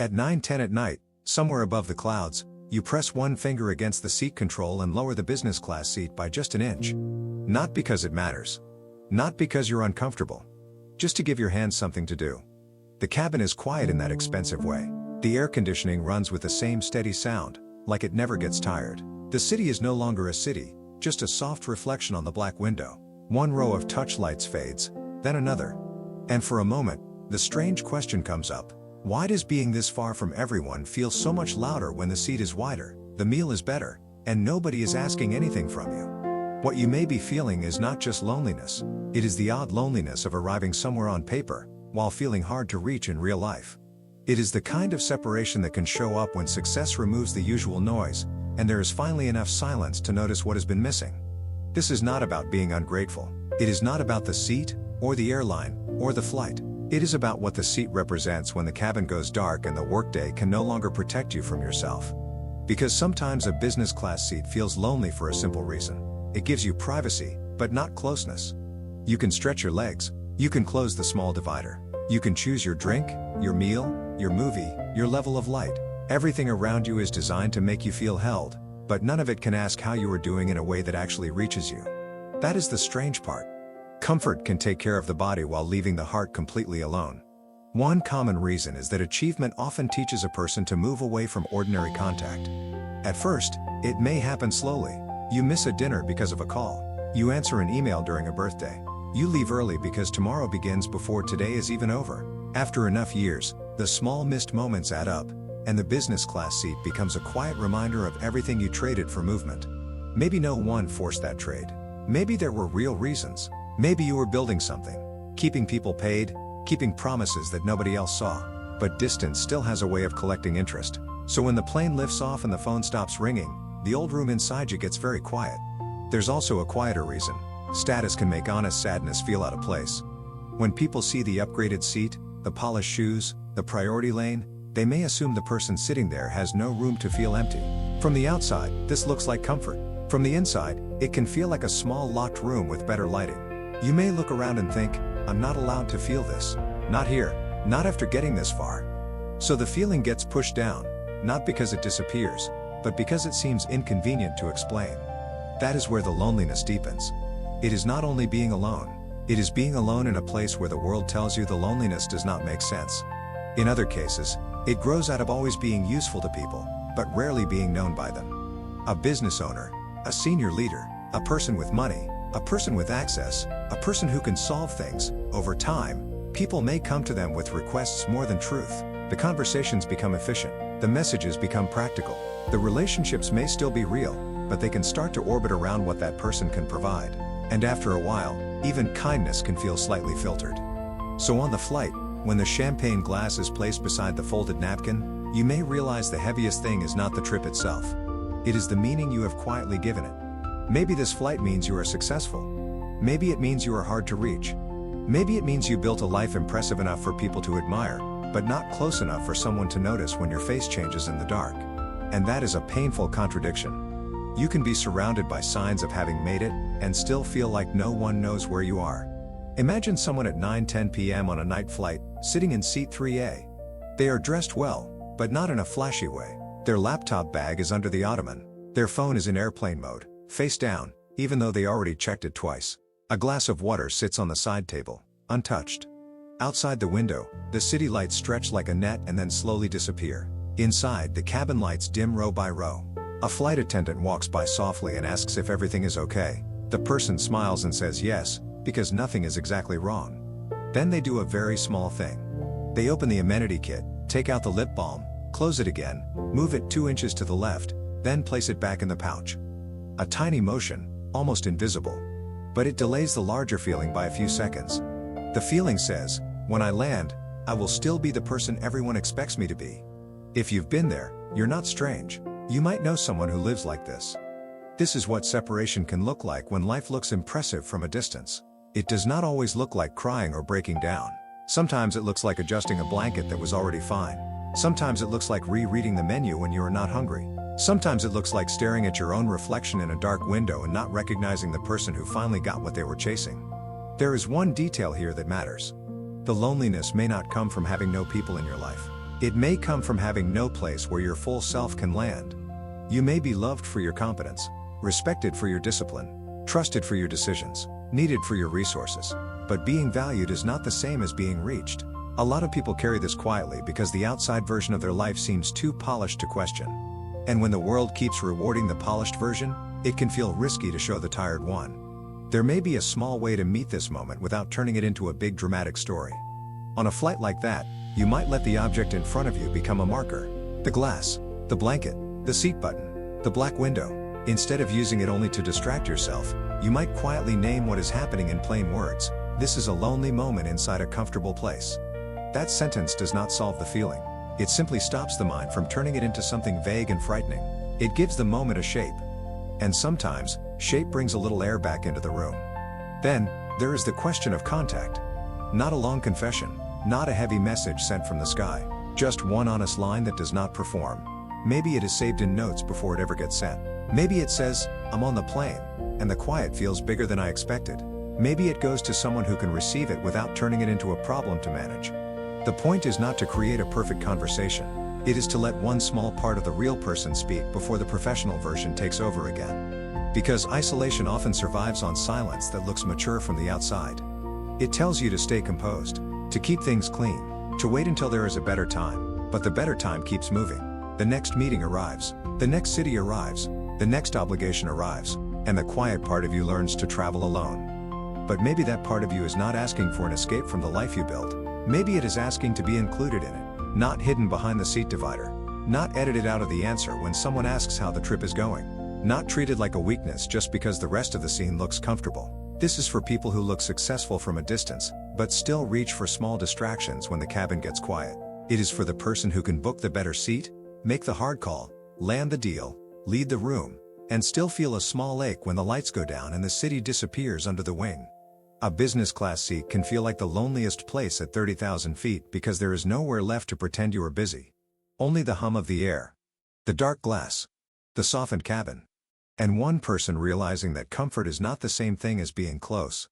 At 9:10 at night, somewhere above the clouds, you press one finger against the seat control and lower the business class seat by just an inch. Not because it matters. Not because you're uncomfortable. Just to give your hands something to do. The cabin is quiet in that expensive way. The air conditioning runs with the same steady sound, like it never gets tired. The city is no longer a city, just a soft reflection on the black window. One row of touch lights fades, then another. And for a moment, the strange question comes up. Why does being this far from everyone feel so much louder when the seat is wider, the meal is better, and nobody is asking anything from you? What you may be feeling is not just loneliness, it is the odd loneliness of arriving somewhere on paper, while feeling hard to reach in real life. It is the kind of separation that can show up when success removes the usual noise, and there is finally enough silence to notice what has been missing. This is not about being ungrateful. It is not about the seat, or the airline, or the flight. It is about what the seat represents when the cabin goes dark and the workday can no longer protect you from yourself. Because sometimes a business class seat feels lonely for a simple reason. It gives you privacy, but not closeness. You can stretch your legs. You can close the small divider. You can choose your drink, your meal, your movie, your level of light. Everything around you is designed to make you feel held, but none of it can ask how you are doing in a way that actually reaches you. That is the strange part. Comfort can take care of the body while leaving the heart completely alone. One common reason is that achievement often teaches a person to move away from ordinary contact. At first, it may happen slowly. You miss a dinner because of a call. You answer an email during a birthday. You leave early because tomorrow begins before today is even over. After enough years, the small missed moments add up, and the business class seat becomes a quiet reminder of everything you traded for movement. Maybe no one forced that trade. Maybe there were real reasons. Maybe you were building something, keeping people paid, keeping promises that nobody else saw. But distance still has a way of collecting interest. So when the plane lifts off and the phone stops ringing, the old room inside you gets very quiet. There's also a quieter reason. Status can make honest sadness feel out of place. When people see the upgraded seat, the polished shoes, the priority lane, they may assume the person sitting there has no room to feel empty. From the outside, this looks like comfort. From the inside, it can feel like a small locked room with better lighting. You may look around and think, I'm not allowed to feel this. Not here, not after getting this far. So the feeling gets pushed down, not because it disappears, but because it seems inconvenient to explain. That is where the loneliness deepens. It is not only being alone, it is being alone in a place where the world tells you the loneliness does not make sense. In other cases, it grows out of always being useful to people, but rarely being known by them. A business owner, a senior leader, a person with money, a person with access, a person who can solve things. Over time, people may come to them with requests more than truth. The conversations become efficient. The messages become practical. The relationships may still be real, but they can start to orbit around what that person can provide. And after a while, even kindness can feel slightly filtered. So on the flight, when the champagne glass is placed beside the folded napkin, you may realize the heaviest thing is not the trip itself. It is the meaning you have quietly given it. Maybe this flight means you are successful. Maybe it means you are hard to reach. Maybe it means you built a life impressive enough for people to admire, but not close enough for someone to notice when your face changes in the dark. And that is a painful contradiction. You can be surrounded by signs of having made it, and still feel like no one knows where you are. Imagine someone at 9:10 p.m. on a night flight, sitting in seat 3A. They are dressed well, but not in a flashy way. Their laptop bag is under the ottoman. Their phone is in airplane mode, face down, even though they already checked it twice. A glass of water sits on the side table, untouched. Outside the window, the city lights stretch like a net and then slowly disappear. Inside, the cabin lights dim row by row. A flight attendant walks by softly and asks if everything is okay. The person smiles and says yes, because nothing is exactly wrong. Then they do a very small thing. They open the amenity kit, take out the lip balm, close it again, move it 2 inches to the left, then place it back in the pouch. A tiny motion, almost invisible. But it delays the larger feeling by a few seconds. The feeling says, when I land, I will still be the person everyone expects me to be. If you've been there, you're not strange. You might know someone who lives like this. This is what separation can look like when life looks impressive from a distance. It does not always look like crying or breaking down. Sometimes it looks like adjusting a blanket that was already fine. Sometimes it looks like rereading the menu when you are not hungry. Sometimes it looks like staring at your own reflection in a dark window and not recognizing the person who finally got what they were chasing. There is one detail here that matters. The loneliness may not come from having no people in your life. It may come from having no place where your full self can land. You may be loved for your competence, respected for your discipline, trusted for your decisions, needed for your resources. But being valued is not the same as being reached. A lot of people carry this quietly because the outside version of their life seems too polished to question. And when the world keeps rewarding the polished version, it can feel risky to show the tired one. There may be a small way to meet this moment without turning it into a big dramatic story. On a flight like that, you might let the object in front of you become a marker. The glass, the blanket, the seat button, the black window. Instead of using it only to distract yourself, you might quietly name what is happening in plain words. This is a lonely moment inside a comfortable place. That sentence does not solve the feeling. It simply stops the mind from turning it into something vague and frightening. It gives the moment a shape. And sometimes, shape brings a little air back into the room. Then, there is the question of contact. Not a long confession, not a heavy message sent from the sky, just one honest line that does not perform. Maybe it is saved in notes before it ever gets sent. Maybe it says, "I'm on the plane," and the quiet feels bigger than I expected. Maybe it goes to someone who can receive it without turning it into a problem to manage. The point is not to create a perfect conversation. It is to let one small part of the real person speak before the professional version takes over again. Because isolation often survives on silence that looks mature from the outside. It tells you to stay composed, to keep things clean, to wait until there is a better time, but the better time keeps moving. The next meeting arrives, the next city arrives, the next obligation arrives, and the quiet part of you learns to travel alone. But maybe that part of you is not asking for an escape from the life you built. Maybe it is asking to be included in it, not hidden behind the seat divider, not edited out of the answer when someone asks how the trip is going, not treated like a weakness just because the rest of the scene looks comfortable. This is for people who look successful from a distance, but still reach for small distractions when the cabin gets quiet. It is for the person who can book the better seat, make the hard call, land the deal, lead the room, and still feel a small ache when the lights go down and the city disappears under the wing. A business class seat can feel like the loneliest place at 30,000 feet because there is nowhere left to pretend you are busy. Only the hum of the air, the dark glass, the softened cabin, and one person realizing that comfort is not the same thing as being close.